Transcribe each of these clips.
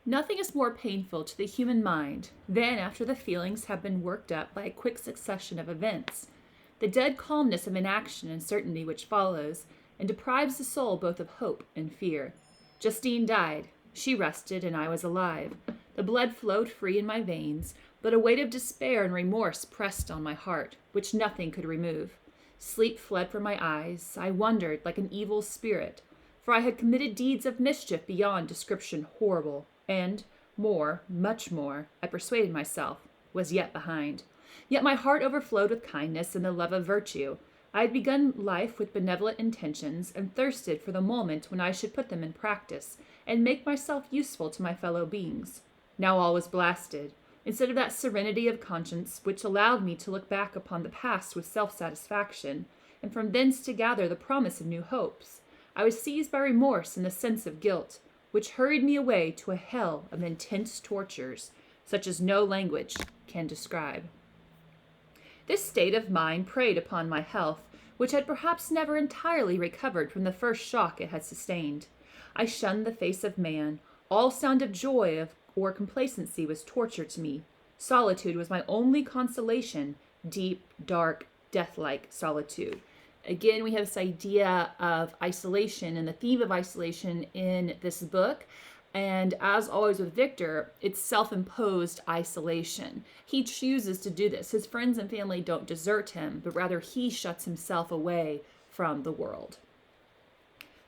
Nothing is more painful to the human mind than after the feelings have been worked up by a quick succession of events. The dead calmness of inaction and certainty which follows, and deprives the soul both of hope and fear. Justine died. She rested, and I was alive. The blood flowed free in my veins, but a weight of despair and remorse pressed on my heart, which nothing could remove. Sleep fled from my eyes. I wandered like an evil spirit, for I had committed deeds of mischief beyond description horrible, and more, much more, I persuaded myself, was yet behind. Yet my heart overflowed with kindness and the love of virtue. I had begun life with benevolent intentions, and thirsted for the moment when I should put them in practice, and make myself useful to my fellow beings. Now all was blasted. Instead of that serenity of conscience which allowed me to look back upon the past with self-satisfaction, and from thence to gather the promise of new hopes, I was seized by remorse and the sense of guilt, which hurried me away to a hell of intense tortures, such as no language can describe. This state of mind preyed upon my health, which had perhaps never entirely recovered from the first shock it had sustained. I shunned the face of man. All sound of joy or complacency was torture to me. Solitude was my only consolation, deep, dark, death-like solitude. Again, we have this idea of isolation and the theme of isolation in this book. And as always with Victor, it's self-imposed isolation. He chooses to do this. His friends and family don't desert him, but rather he shuts himself away from the world.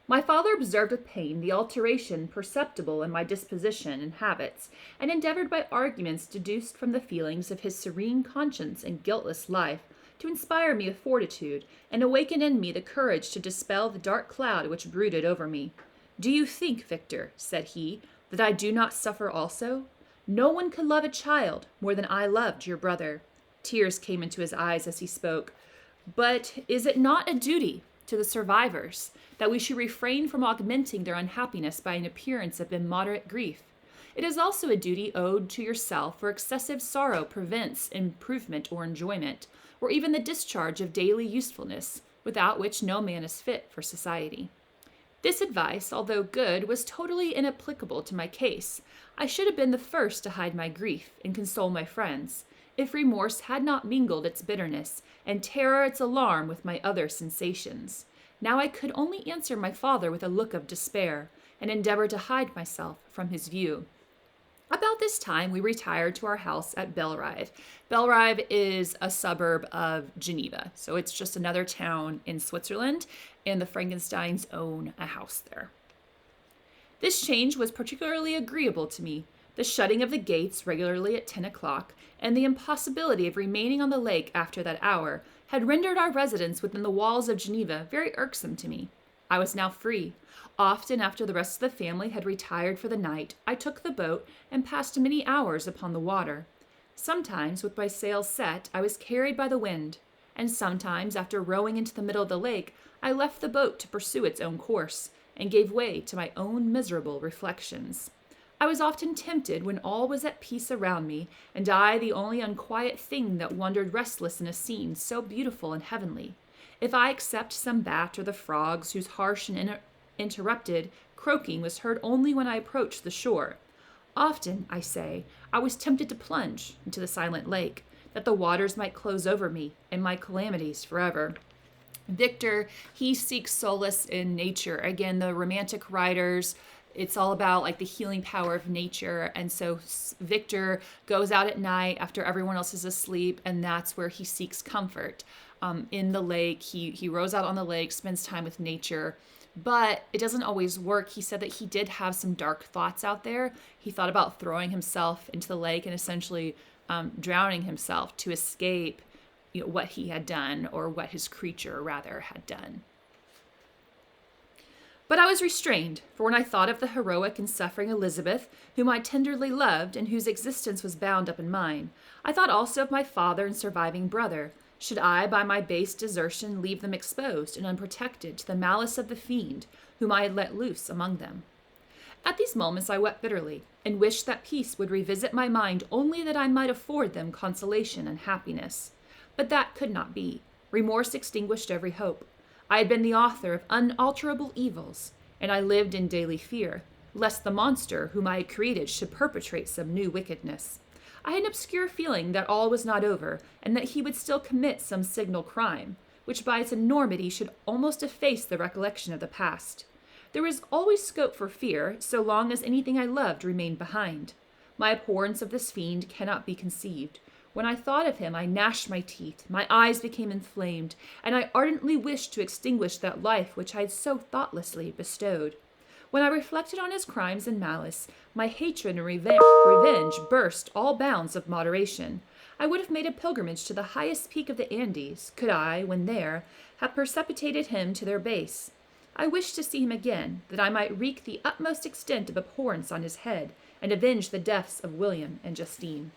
My father observed with pain the alteration perceptible in my disposition and habits, and endeavored by arguments deduced from the feelings of his serene conscience and guiltless life to inspire me with fortitude, and awaken in me the courage to dispel the dark cloud which brooded over me. "Do you think, Victor," said he, "that I do not suffer also? No one could love a child more than I loved your brother." Tears came into his eyes as he spoke. "But is it not a duty to the survivors that we should refrain from augmenting their unhappiness by an appearance of immoderate grief? It is also a duty owed to yourself, for excessive sorrow prevents improvement or enjoyment, or even the discharge of daily usefulness, without which no man is fit for society." This advice, although good, was totally inapplicable to my case. I should have been the first to hide my grief and console my friends, if remorse had not mingled its bitterness, and terror its alarm with my other sensations. Now I could only answer my father with a look of despair, and endeavor to hide myself from his view. About this time, we retired to our house at Bellerive. Bellerive is a suburb of Geneva, so it's just another town in Switzerland, and the Frankensteins own a house there. This change was particularly agreeable to me. The shutting of the gates regularly at 10 o'clock, and the impossibility of remaining on the lake after that hour, had rendered our residence within the walls of Geneva very irksome to me. I was now free. Often, after the rest of the family had retired for the night, I took the boat and passed many hours upon the water. Sometimes, with my sails set, I was carried by the wind, and sometimes, after rowing into the middle of the lake, I left the boat to pursue its own course, and gave way to my own miserable reflections. I was often tempted, when all was at peace around me, and I the only unquiet thing that wandered restless in a scene so beautiful and heavenly, if I except some bat or the frogs whose harsh and interrupted croaking was heard only when I approached the shore. Often, I say, I was tempted to plunge into the silent lake, that the waters might close over me and my calamities forever. Victor, he seeks solace in nature. Again, the romantic writers, it's all about like the healing power of nature. And so Victor goes out at night after everyone else is asleep, and that's where he seeks comfort. In the lake, he rows out on the lake, spends time with nature. But it doesn't always work. He said that he did have some dark thoughts out there. He thought about throwing himself into the lake and essentially drowning himself to escape what he had done, or what his creature rather had done. But I was restrained, for when I thought of the heroic and suffering Elizabeth, whom I tenderly loved and whose existence was bound up in mine, I thought also of my father and surviving brother. Should I, by my base desertion, leave them exposed and unprotected to the malice of the fiend whom I had let loose among them? At these moments I wept bitterly, and wished that peace would revisit my mind, only that I might afford them consolation and happiness. But that could not be. Remorse extinguished every hope. I had been the author of unalterable evils, and I lived in daily fear. lest the monster whom I had created should perpetrate some new wickedness. I had an obscure feeling that all was not over, and that he would still commit some signal crime, which by its enormity should almost efface the recollection of the past. There was always scope for fear, so long as anything I loved remained behind. My abhorrence of this fiend cannot be conceived. When I thought of him, I gnashed my teeth, my eyes became inflamed, and I ardently wished to extinguish that life which I had so thoughtlessly bestowed. When I reflected on his crimes and malice, my hatred and revenge burst all bounds of moderation. I would have made a pilgrimage to the highest peak of the Andes, could I, when there, have precipitated him to their base. I wished to see him again, that I might wreak the utmost extent of abhorrence on his head, and avenge the deaths of William and Justine.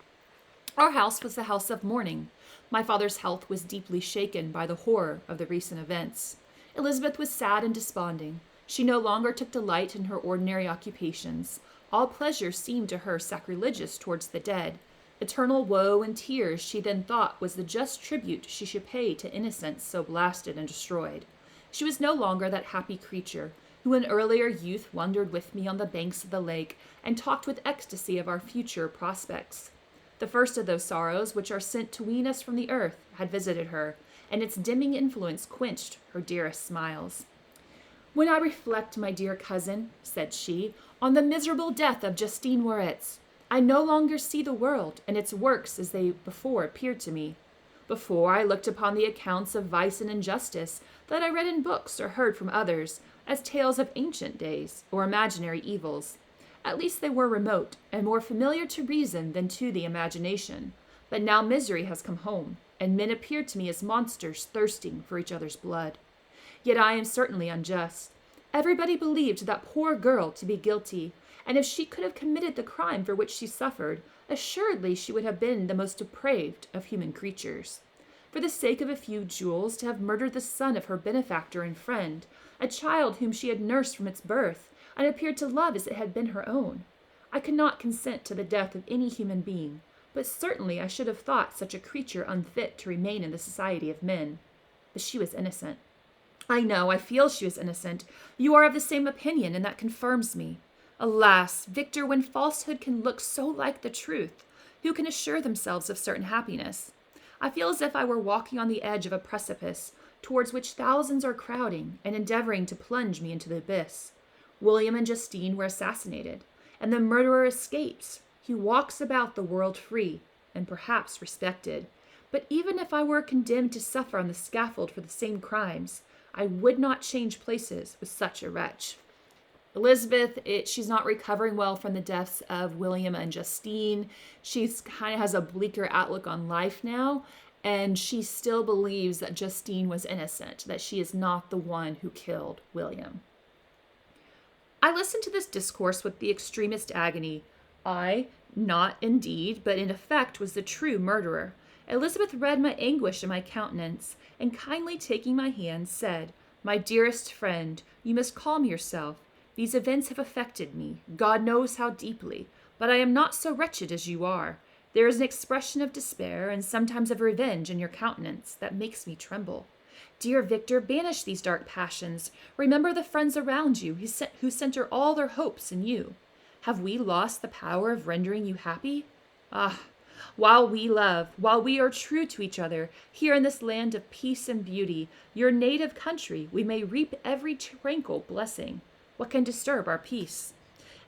Our house was the house of mourning. My father's health was deeply shaken by the horror of the recent events. Elizabeth was sad and desponding. She no longer took delight in her ordinary occupations. All pleasure seemed to her sacrilegious towards the dead. Eternal woe and tears she then thought was the just tribute she should pay to innocence so blasted and destroyed. She was no longer that happy creature who in earlier youth wandered with me on the banks of the lake and talked with ecstasy of our future prospects. The first of those sorrows which are sent to wean us from the earth had visited her, and its dimming influence quenched her dearest smiles. "When I reflect, my dear cousin," said she, "on the miserable death of Justine Moritz, I no longer see the world and its works as they before appeared to me. Before, I looked upon the accounts of vice and injustice that I read in books or heard from others as tales of ancient days or imaginary evils. At least they were remote and more familiar to reason than to the imagination. But now misery has come home, and men appear to me as monsters thirsting for each other's blood. Yet I am certainly unjust. Everybody believed that poor girl to be guilty, and if she could have committed the crime for which she suffered, assuredly she would have been the most depraved of human creatures. For the sake of a few jewels, to have murdered the son of her benefactor and friend, a child whom she had nursed from its birth, and appeared to love as it had been her own. I could not consent to the death of any human being, but certainly I should have thought such a creature unfit to remain in the society of men. But she was innocent. I know, I feel she was innocent. You are of the same opinion, and that confirms me. Alas, Victor, when falsehood can look so like the truth, who can assure themselves of certain happiness? I feel as if I were walking on the edge of a precipice, towards which thousands are crowding and endeavoring to plunge me into the abyss. William and Justine were assassinated, and the murderer escapes. He walks about the world free, and perhaps respected. But even if I were condemned to suffer on the scaffold for the same crimes, I would not change places with such a wretch. Elizabeth, she's not recovering well from the deaths of William and Justine. She's kind of has a bleaker outlook on life now, and she still believes that Justine was innocent, that she is not the one who killed William. I listened to this discourse with the extremest agony. I, not indeed, but in effect, was the true murderer. Elizabeth read my anguish in my countenance, and kindly taking my hand, said, "My dearest friend, you must calm yourself. These events have affected me, God knows how deeply, but I am not so wretched as you are. There is an expression of despair and sometimes of revenge in your countenance that makes me tremble. Dear Victor, banish these dark passions. Remember the friends around you who center all their hopes in you. Have we lost the power of rendering you happy? Ah, while we love, while we are true to each other, here in this land of peace and beauty, your native country, we may reap every tranquil blessing. What can disturb our peace?"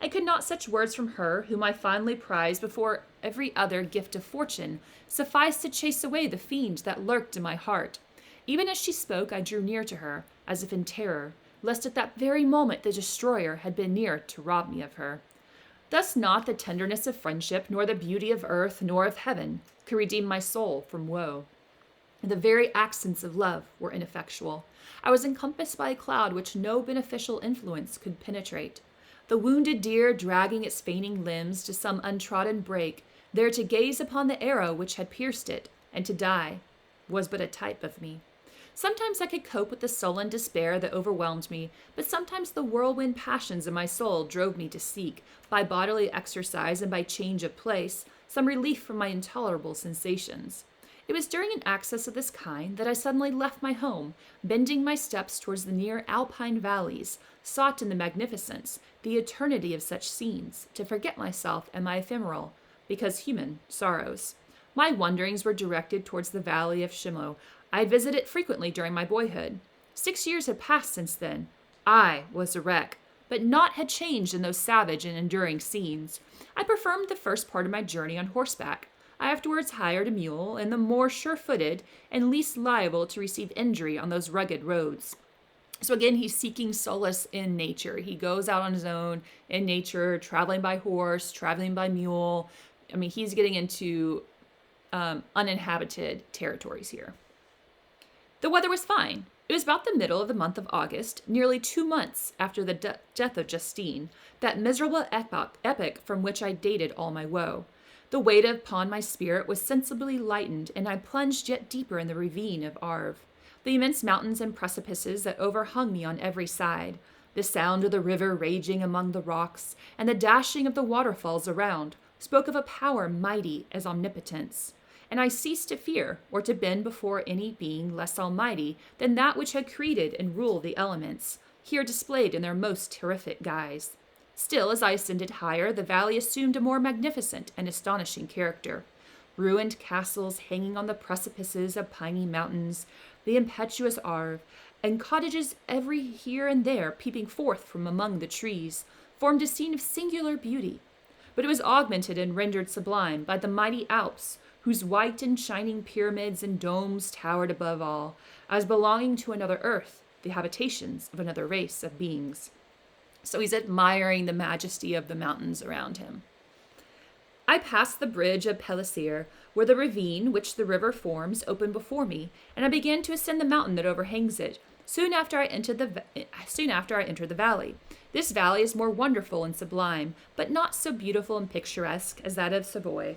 And could not such words from her, whom I fondly prized before every other gift of fortune, suffice to chase away the fiend that lurked in my heart? Even as she spoke, I drew near to her, as if in terror, lest at that very moment the destroyer had been near to rob me of her. Thus not the tenderness of friendship, nor the beauty of earth, nor of heaven, could redeem my soul from woe. The very accents of love were ineffectual. I was encompassed by a cloud which no beneficial influence could penetrate. The wounded deer dragging its fainting limbs to some untrodden brake, there to gaze upon the arrow which had pierced it, and to die, was but a type of me. Sometimes I could cope with the sullen despair that overwhelmed me, but sometimes the whirlwind passions of my soul drove me to seek, by bodily exercise and by change of place, some relief from my intolerable sensations. It was during an access of this kind that I suddenly left my home, bending my steps towards the near alpine valleys, sought in the magnificence, the eternity of such scenes, to forget myself and my ephemeral, because human, sorrows. My wanderings were directed towards the valley of Shimo. I had visited it frequently during my boyhood. 6 years had passed since then. I was a wreck, but naught had changed in those savage and enduring scenes. I performed the first part of my journey on horseback. I afterwards hired a mule, and the more sure-footed and least liable to receive injury on those rugged roads. So again, he's seeking solace in nature. He goes out on his own in nature, traveling by horse, traveling by mule. I mean, he's getting into uninhabited territories here. The weather was fine. It was about the middle of the month of August, nearly 2 months after the death of Justine, that miserable epoch from which I dated all my woe. The weight upon my spirit was sensibly lightened, and I plunged yet deeper in the ravine of Arve. The immense mountains and precipices that overhung me on every side, the sound of the river raging among the rocks, and the dashing of the waterfalls around, spoke of a power mighty as omnipotence. And I ceased to fear, or to bend before any being less almighty than that which had created and ruled the elements, here displayed in their most terrific guise. Still, as I ascended higher, the valley assumed a more magnificent and astonishing character. Ruined castles hanging on the precipices of piny mountains, the impetuous Arve, and cottages every here and there peeping forth from among the trees, formed a scene of singular beauty. But it was augmented and rendered sublime by the mighty Alps, whose white and shining pyramids and domes towered above all, as belonging to another earth, the habitations of another race of beings. So he's admiring the majesty of the mountains around him. I passed the bridge of Pelisir, where the ravine which the river forms opened before me, and I began to ascend the mountain that overhangs it, soon after I entered the valley. This valley is more wonderful and sublime, but not so beautiful and picturesque as that of Savoy,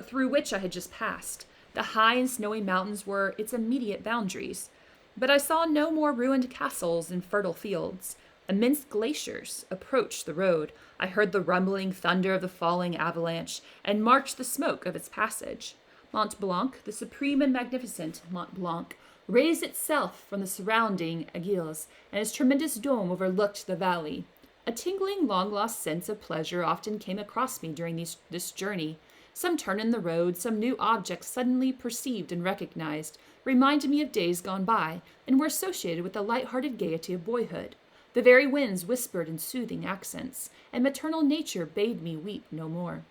through which I had just passed. The high and snowy mountains were its immediate boundaries. But I saw no more ruined castles and fertile fields. Immense glaciers approached the road. I heard the rumbling thunder of the falling avalanche, and marked the smoke of its passage. Mont Blanc, the supreme and magnificent Mont Blanc, raised itself from the surrounding aiguilles, and its tremendous dome overlooked the valley. A tingling, long-lost sense of pleasure often came across me during this journey. Some turn in the road, some new object suddenly perceived and recognized, reminded me of days gone by, and were associated with the light-hearted gaiety of boyhood. The very winds whispered in soothing accents, and maternal nature bade me weep no more.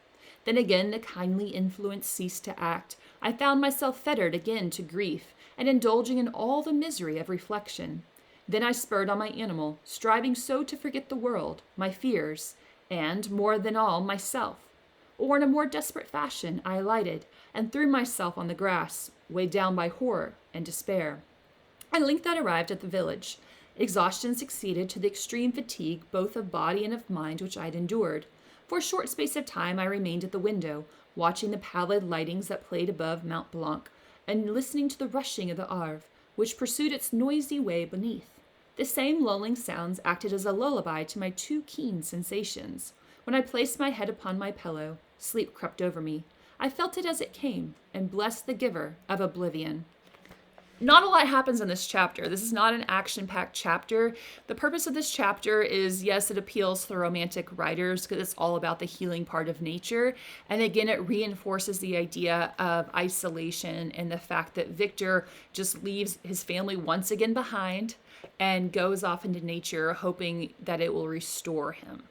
Then again the kindly influence ceased to act. I found myself fettered again to grief, and indulging in all the misery of reflection. Then I spurred on my animal, striving so to forget the world, my fears, and, more than all, myself. Or in a more desperate fashion, I alighted, and threw myself on the grass, weighed down by horror and despair. At length I arrived at the village. Exhaustion succeeded to the extreme fatigue both of body and of mind which I had endured. For a short space of time I remained at the window, watching the pallid lightings that played above Mont Blanc, and listening to the rushing of the Arve, which pursued its noisy way beneath. The same lulling sounds acted as a lullaby to my too keen sensations. When I placed my head upon my pillow, sleep crept over me. I felt it as it came, and blessed the giver of oblivion. Not a lot happens in this chapter. This is not an action-packed chapter. The purpose of this chapter is, yes, it appeals to romantic writers because it's all about the healing part of nature. And again, it reinforces the idea of isolation and the fact that Victor just leaves his family once again behind and goes off into nature hoping that it will restore him.